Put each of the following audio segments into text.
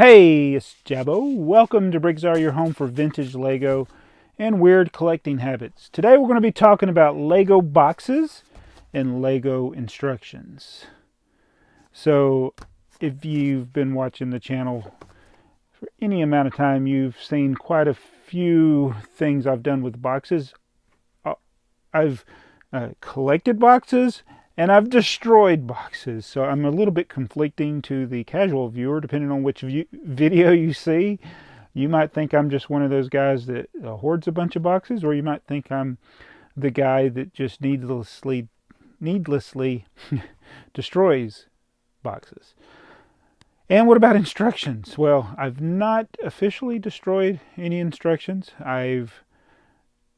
Hey, it's Jabbo. Welcome to BrickTsar, your home for vintage Lego and weird collecting habits. Today we're going to be talking about Lego boxes and Lego instructions. So, if you've been watching the channel for any amount of time, you've seen quite a few things I've done with boxes. I've collected boxes and I've destroyed boxes, so I'm a little bit conflicting to the casual viewer, depending on which video you see. You might think I'm just one of those guys that hoards a bunch of boxes, or you might think I'm the guy that just needlessly destroys boxes. And what about instructions? Well, I've not officially destroyed any instructions. I've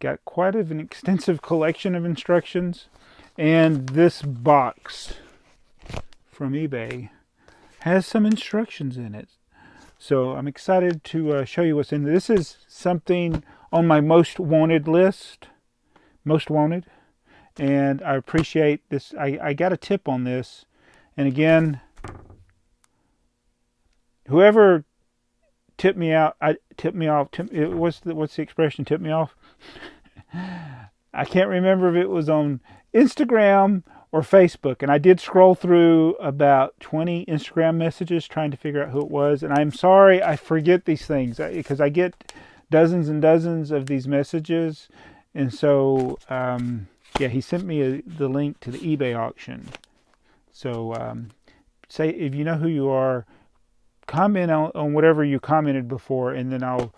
got quite an extensive collection of instructions. And this box from eBay has some instructions in it. So I'm excited to show you what's in there. This is something on my most wanted list. Most wanted. And I appreciate this. I got a tip on this. And again, whoever tipped me off, what's the expression, tip me off? I can't remember if it was on Instagram or Facebook, and I did scroll through about 20 Instagram messages trying to figure out who it was, and I'm sorry I forget these things because I get dozens and dozens of these messages. And so yeah, he sent me the link to the eBay auction. So say if you know who you are, comment on whatever you commented before, and then I'll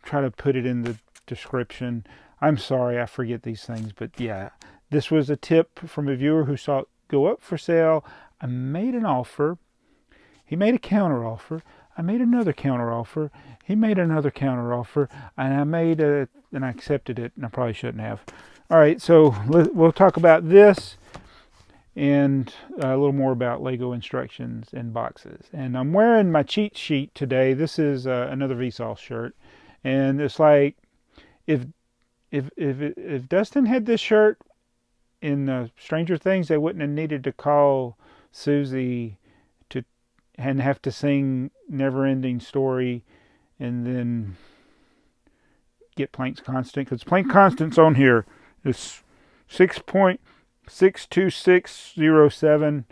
try to put it in the description. I'm sorry I forget these things, but yeah, this was a tip from a viewer who saw it go up for sale. I made an offer. He made a counter offer. I made another counter offer. He made another counter offer, and I accepted it, and I probably shouldn't have. All right, so we'll talk about this and a little more about Lego instructions and boxes. And I'm wearing my cheat sheet today. This is another VSAUCE shirt, and it's like if Dustin had this shirt in Stranger Things, they wouldn't have needed to call Susie and have to sing Never-Ending Story and then get Planck's constant, because Planck constant's on here. It's 6.62607,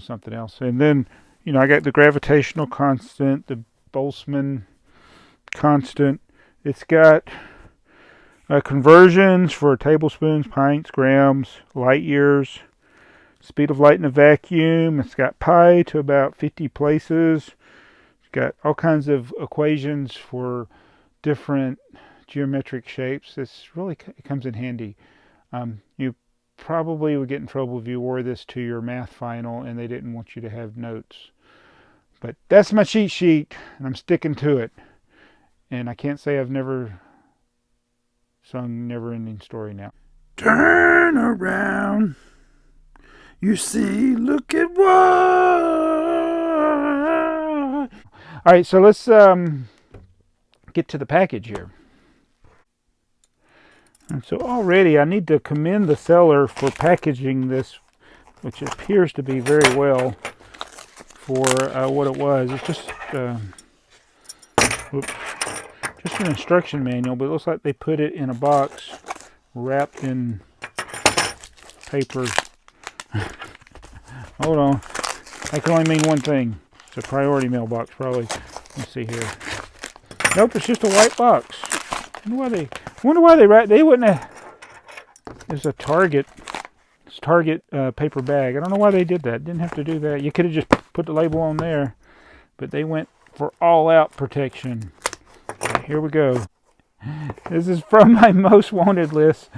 something else. And then, I got the gravitational constant, the Boltzmann constant. It's got conversions for tablespoons, pints, grams, light years, speed of light in a vacuum. It's got pi to about 50 places. It's got all kinds of equations for different geometric shapes. It comes in handy. You probably would get in trouble if you wore this to your math final and they didn't want you to have notes. But that's my cheat sheet, and I'm sticking to it. And I can't say I've never sung Never-Ending Story now. Turn around, you see, look at what. All right, so let's get to the package here. And so already I need to commend the seller for packaging this, which appears to be very well for what it was. It's just an instruction manual, but it looks like they put it in a box wrapped in paper. Hold on. That can only mean one thing. It's a priority mailbox, probably. Let's see here. Nope, it's just a white box. I wonder why they wouldn't have. It's a Target. It's Target paper bag. I don't know why they did that. Didn't have to do that. You could have just put the label on there, but they went for all-out protection. Okay, here we go. This is from my most wanted list.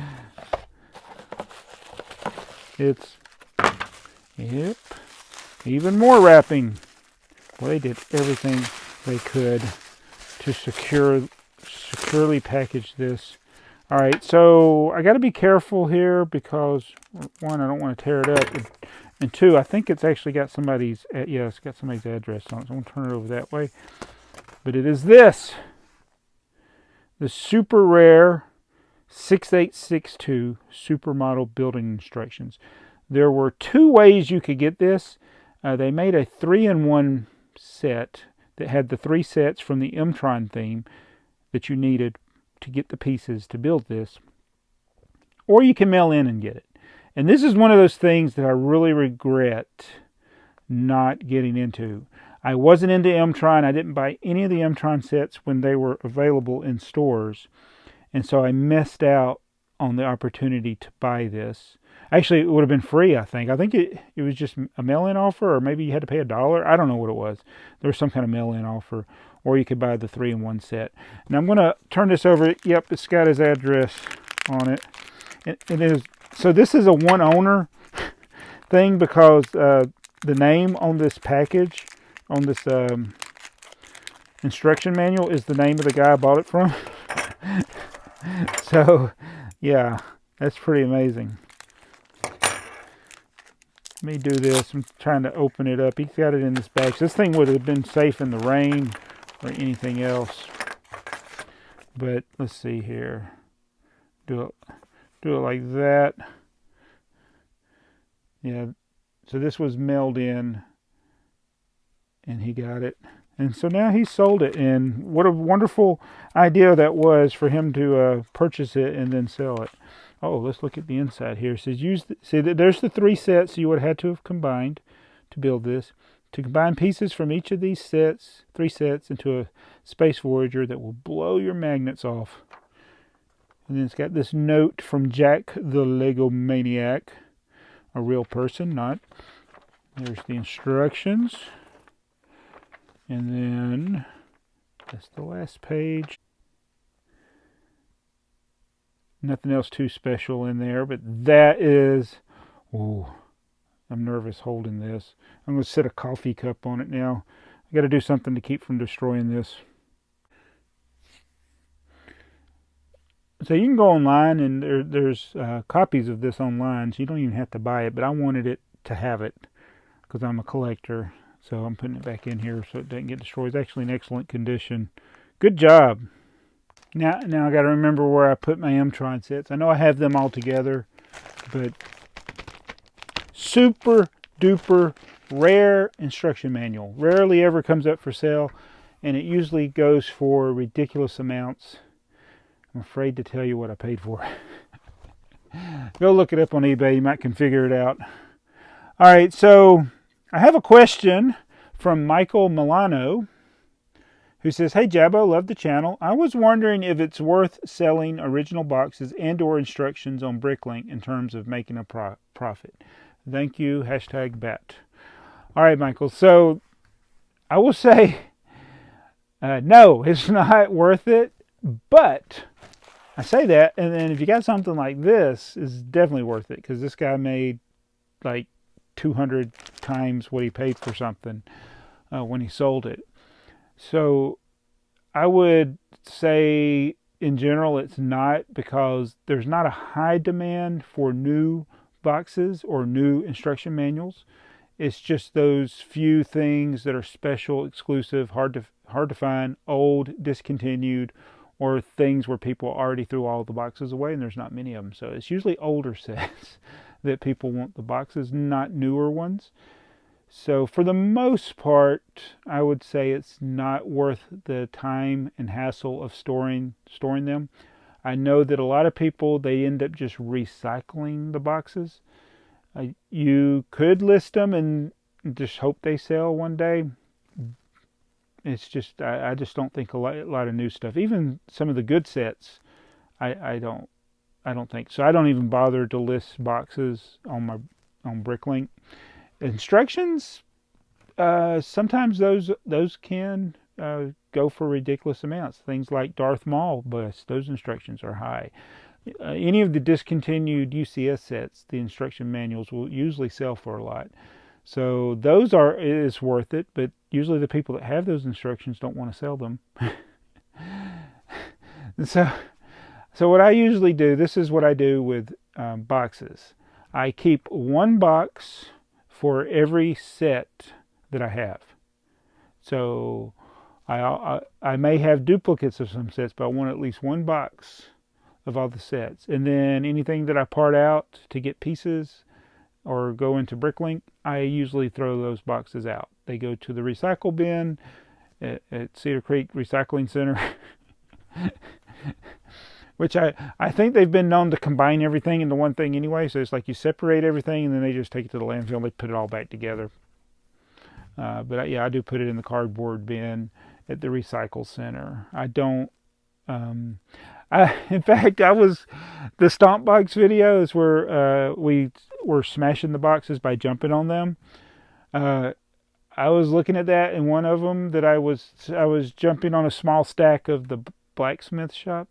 Yep, even more wrapping. Well, they did everything they could to securely package this. All right, so I got to be careful here because, one, I don't want to tear it up, and two, I think it's actually got somebody's, it's got somebody's address on it, so I'm going to turn it over that way. But it is this. The super rare 6862 supermodel building instructions. There were two ways you could get this. They made a 3-in-1 set that had the 3 sets from the M-Tron theme that you needed to get the pieces to build this. Or you can mail in and get it. And this is one of those things that I really regret not getting into. I wasn't into M-Tron. I didn't buy any of the M-Tron sets when they were available in stores. And so I missed out on the opportunity to buy this. Actually, it would have been free, I think. I think it was just a mail-in offer, or maybe you had to pay $1. I don't know what it was. There was some kind of mail-in offer. Or you could buy the 3-in-1 set. Now I'm going to turn this over. Yep, it's got his address on it. It is. So this is a one-owner thing because the name on this package, on this instruction manual, is the name of the guy I bought it from. So, yeah, that's pretty amazing. Let me do this. I'm trying to open it up. He's got it in this bag. So this thing would have been safe in the rain or anything else. But let's see here. Do it like that. Yeah. So this was mailed in, and he got it. And so now he sold it, and what a wonderful idea that was for him to purchase it and then sell it. Oh, let's look at the inside here. It says there's the 3 sets you would have had to have combined to build this. To combine pieces from each of these sets, 3 sets, into a Space Voyager that will blow your magnets off. And then it's got this note from Jack the Lego Maniac, a real person, not. There's the instructions. And then that's the last page. Nothing else too special in there, but that is, ooh, I'm nervous holding this. I'm going to set a coffee cup on it now. I got to do something to keep from destroying this. So you can go online, and there's copies of this online, so you don't even have to buy it, but I wanted it to have it because I'm a collector. So I'm putting it back in here so it doesn't get destroyed. It's actually in excellent condition. Good job. Now I got to remember where I put my M-Tron sets. I know I have them all together, but super duper rare instruction manual. Rarely ever comes up for sale, and it usually goes for ridiculous amounts. I'm afraid to tell you what I paid for it. Go look it up on eBay. You might can figure it out. All right, so I have a question from Michael Milano, who says, "Hey Jabbo, love the channel. I was wondering if it's worth selling original boxes and or instructions on Bricklink in terms of making a profit. Thank you, #BAT." All right, Michael. So I will say, no, it's not worth it. But I say that, and then if you got something like this, it's definitely worth it, because this guy made like 200 times what he paid for something when he sold it. So I would say in general it's not, because there's not a high demand for new boxes or new instruction manuals. It's just those few things that are special, exclusive, hard to find, old, discontinued, or things where people already threw all the boxes away, and there's not many of them. So it's usually older sets that people want the boxes, not newer ones. So for the most part, I would say it's not worth the time and hassle of storing them. I know that a lot of people, they end up just recycling the boxes. You could list them and just hope they sell one day. It's just, I just don't think a lot of new stuff, even some of the good sets, I don't think so. I don't even bother to list boxes on Bricklink. Instructions, sometimes those can go for ridiculous amounts. Things like Darth Maul bust, those instructions are high. Any of the discontinued UCS sets, the instruction manuals will usually sell for a lot. So those is worth it, but usually the people that have those instructions don't want to sell them. So what I usually do, this is what I do with boxes. I keep one box for every set that I have. So I may have duplicates of some sets, but I want at least one box of all the sets. And then anything that I part out to get pieces or go into Bricklink, I usually throw those boxes out. They go to the recycle bin, at Cedar Creek Recycling Center. Which I think they've been known to combine everything into one thing anyway. So it's like you separate everything and then they just take it to the landfill and they put it all back together. But yeah, I do put it in the cardboard bin at the recycle center. I don't. In fact, the stomp box videos where we were smashing the boxes by jumping on them. I was looking at that in one of them that I was jumping on a small stack of the blacksmith shop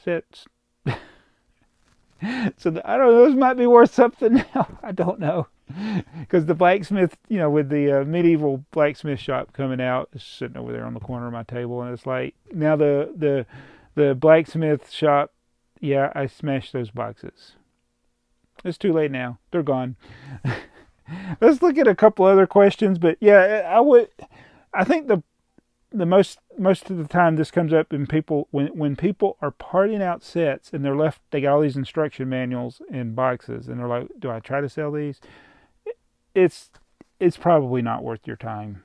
sets. So I don't know, those might be worth something now. I don't know. Because the blacksmith, with the medieval blacksmith shop coming out, is sitting over there on the corner of my table, and it's like, now the blacksmith shop, yeah, I smashed those boxes. It's too late now. They're gone. Let's look at a couple other questions, but yeah, I think the most of the time this comes up in people when people are parting out sets and they got all these instruction manuals in boxes and they're like, do I try to sell these? It's probably not worth your time.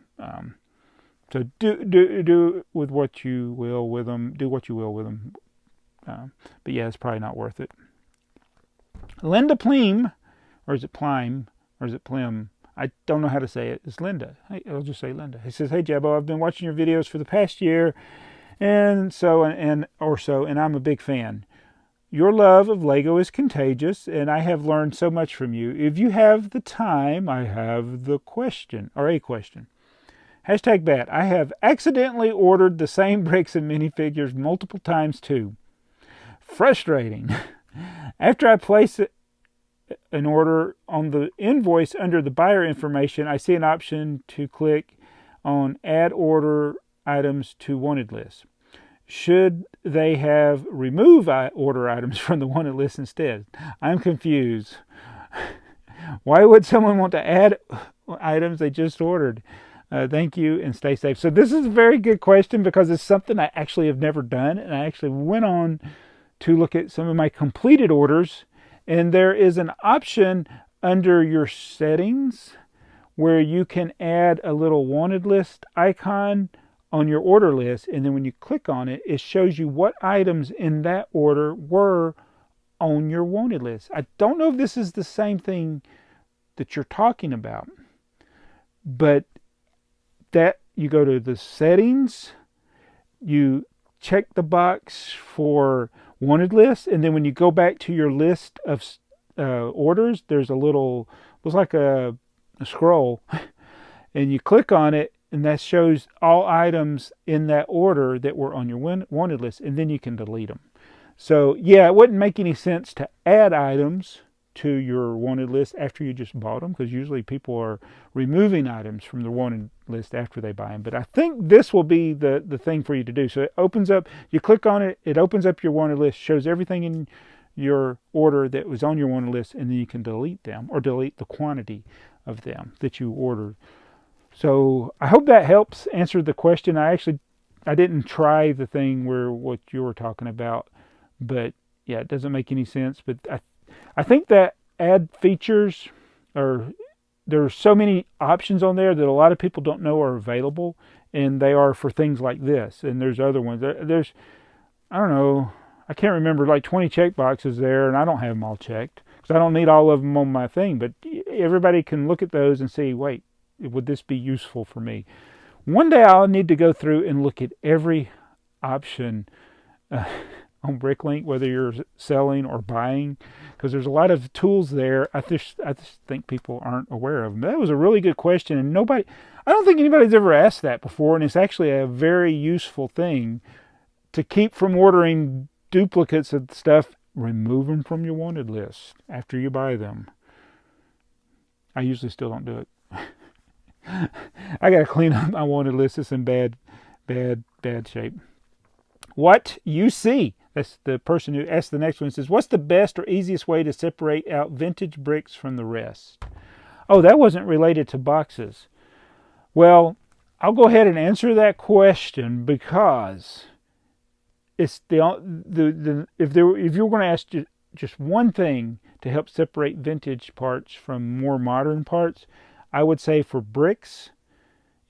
So do with what you will with them. Do what you will with them. But yeah, it's probably not worth it. Linda Pleam, or is it Plime, or is it Plim? I don't know how to say it. It's Linda. I'll just say Linda. He says, "Hey Jabbo, I've been watching your videos for the past year, and I'm a big fan. Your love of Lego is contagious, and I have learned so much from you. If you have the time, I have a question. #bat. I have accidentally ordered the same bricks and minifigures multiple times too. Frustrating. After I place an order on the invoice under the buyer information, I see an option to click on add order items to wanted list. Should they have remove order items from the wanted list instead? I'm confused. Why would someone want to add items they just ordered? Thank you and stay safe." So this is a very good question because it's something I actually have never done, and I actually went on to look at some of my completed orders, and there is an option under your settings where you can add a little wanted list icon on your order list, and then when you click on it, it shows you what items in that order were on your wanted list. I don't know if this is the same thing that you're talking about, but that you go to the settings, you check the box for wanted list, and then when you go back to your list of orders, there's looks like a scroll, and you click on it, and that shows all items in that order that were on your wanted list, and then you can delete them. So yeah, it wouldn't make any sense to add items to your wanted list after you just bought them, because usually people are removing items from the wanted list after they buy them. But I think this will be the thing for you to do. So it opens up, you click on it, it opens up your wanted list, shows everything in your order that was on your wanted list, and then you can delete them or delete the quantity of them that you ordered. So I hope that helps answer the question. I didn't try the thing where what you were talking about, but yeah, it doesn't make any sense. But I think that add features there are so many options on there that a lot of people don't know are available, and they are for things like this. And there's other ones. There's, I don't know, I can't remember, like 20 check boxes there, and I don't have them all checked because I don't need all of them on my thing. But everybody can look at those and see, wait, would this be useful for me? One day I'll need to go through and look at every option on Bricklink, whether you're selling or buying, because there's a lot of tools there. I just think people aren't aware of them. That was a really good question, and I don't think anybody's ever asked that before, and it's actually a very useful thing to keep from ordering duplicates of stuff. Remove them from your wanted list after you buy them. I usually still don't do it. I got to clean up my wanted list. It's in bad shape. What you see? That's the person who asked the next one. Says, what's the best or easiest way to separate out vintage bricks from the rest? Oh, that wasn't related to boxes. Well, I'll go ahead and answer that question because it's if you were going to ask just one thing to help separate vintage parts from more modern parts, I would say for bricks,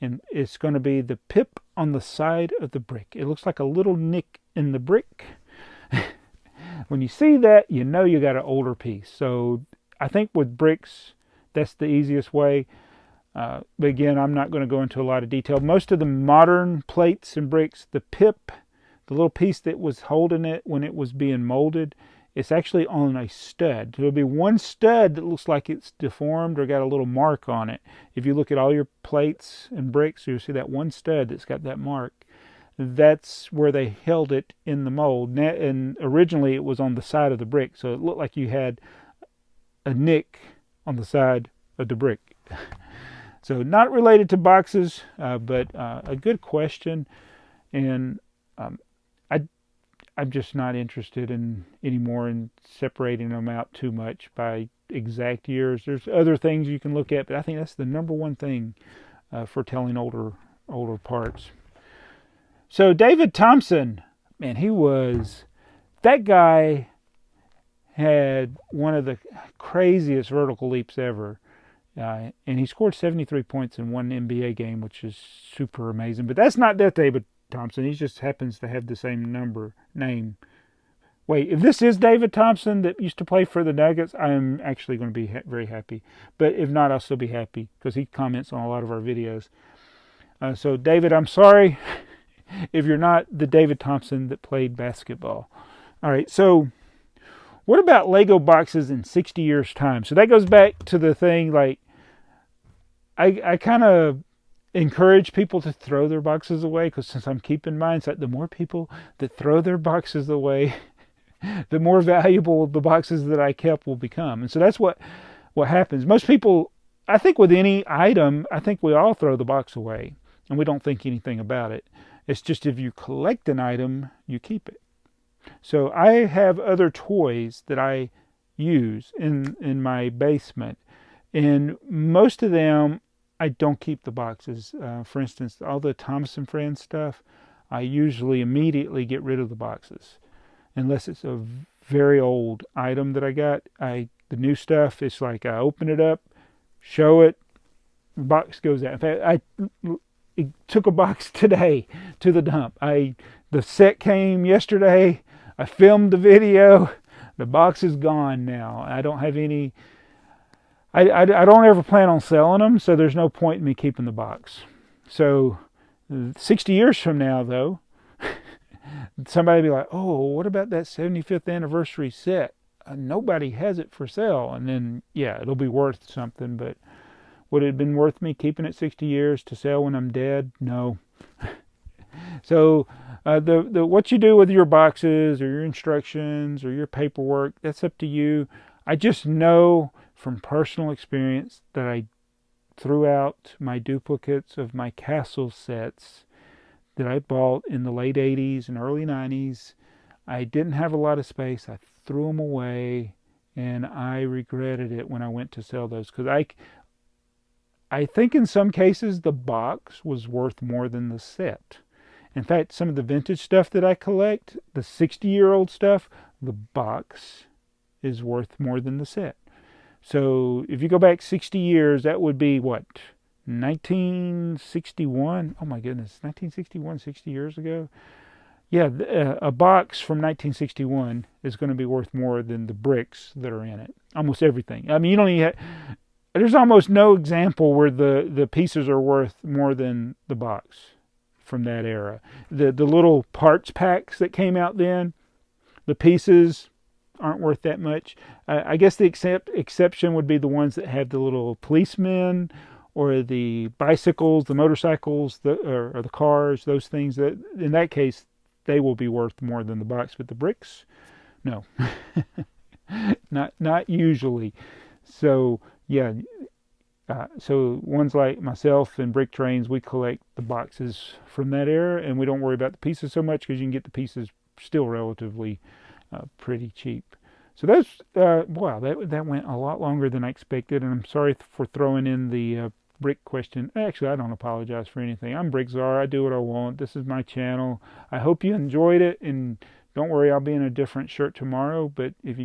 and it's going to be the pip on the side of the brick. It looks like a little nick in the brick. When you see that, you know you got an older piece. So I think with bricks, that's the easiest way. But again, I'm not going to go into a lot of detail. Most of the modern plates and bricks, the pip, the little piece that was holding it when it was being molded, it's actually on a stud. There'll be one stud that looks like it's deformed or got a little mark on it. If you look at all your plates and bricks, you'll see that one stud that's got that mark. That's where they held it in the mold. And originally it was on the side of the brick, so it looked like you had a nick on the side of the brick. So not related to boxes, but a good question. And I'm just not interested anymore in separating them out too much by exact years. There's other things you can look at, but I think that's the number one thing for telling older parts. So David Thompson, man, that guy had one of the craziest vertical leaps ever. And he scored 73 points in one NBA game, which is super amazing. But that's not that David Thompson. He just happens to have the same name. Wait, if this is David Thompson that used to play for the Nuggets, I'm actually going to be very happy. But if not, I'll still be happy because he comments on a lot of our videos. So David, I'm sorry if you're not the David Thompson that played basketball. All right, so what about Lego boxes in 60 years' time? So that goes back to the thing, like, I kind of encourage people to throw their boxes away, because since I'm keeping mine, it's like the more people that throw their boxes away, the more valuable the boxes that I kept will become. And so that's what happens. Most people, I think with any item, I think we all throw the box away, and we don't think anything about it. It's just if you collect an item, you keep it. So I have other toys that I use in my basement, and most of them I don't keep the boxes. For instance, all the Thomas and Friends stuff, I usually immediately get rid of the boxes, unless it's a very old item that I got. The new stuff, it's like I open it up, show it, the box goes out. In fact, I took a box today to the dump. The set came yesterday. I filmed the video. The box is gone now. I don't have any. I don't ever plan on selling them, so there's no point in me keeping the box. So 60 years from now, though, somebody will be like, oh, what about that 75th anniversary set? Nobody has it for sale. And then, yeah, it'll be worth something. But would it have been worth me keeping it 60 years to sell when I'm dead? No. So what you do with your boxes or your instructions or your paperwork, that's up to you. I just know from personal experience that I threw out my duplicates of my castle sets that I bought in the late 80s and early 90s. I didn't have a lot of space. I threw them away, and I regretted it when I went to sell those, because I think in some cases the box was worth more than the set. In fact, some of the vintage stuff that I collect, the 60-year-old stuff, the box is worth more than the set. So if you go back 60 years, that would be what? 1961? Oh my goodness, 1961, 60 years ago? Yeah, a box from 1961 is going to be worth more than the bricks that are in it. Almost everything. I mean, you don't even there's almost no example where the pieces are worth more than the box from that era. The little parts packs that came out then, the pieces aren't worth that much. I guess the exception would be the ones that have the little policemen or the bicycles, the motorcycles, or the cars, those things. That in that case, they will be worth more than the box. But the bricks, no, not usually. So yeah. So ones like myself and Brick Trains, we collect the boxes from that era, and we don't worry about the pieces so much because you can get the pieces still relatively pretty cheap. So that's wow, that went a lot longer than I expected, and I'm sorry for throwing in the brick question. Actually, I don't apologize for anything. I'm BrickTsar. I do what I want. This is my channel. I hope you enjoyed it, and don't worry, I'll be in a different shirt tomorrow. But if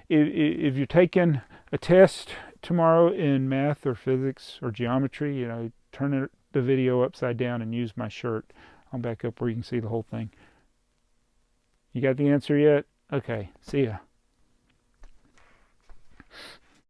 you're taking a test tomorrow in math or physics or geometry, turn the video upside down and use my shirt. I'll back up where you can see the whole thing. You got the answer yet? Okay, see ya.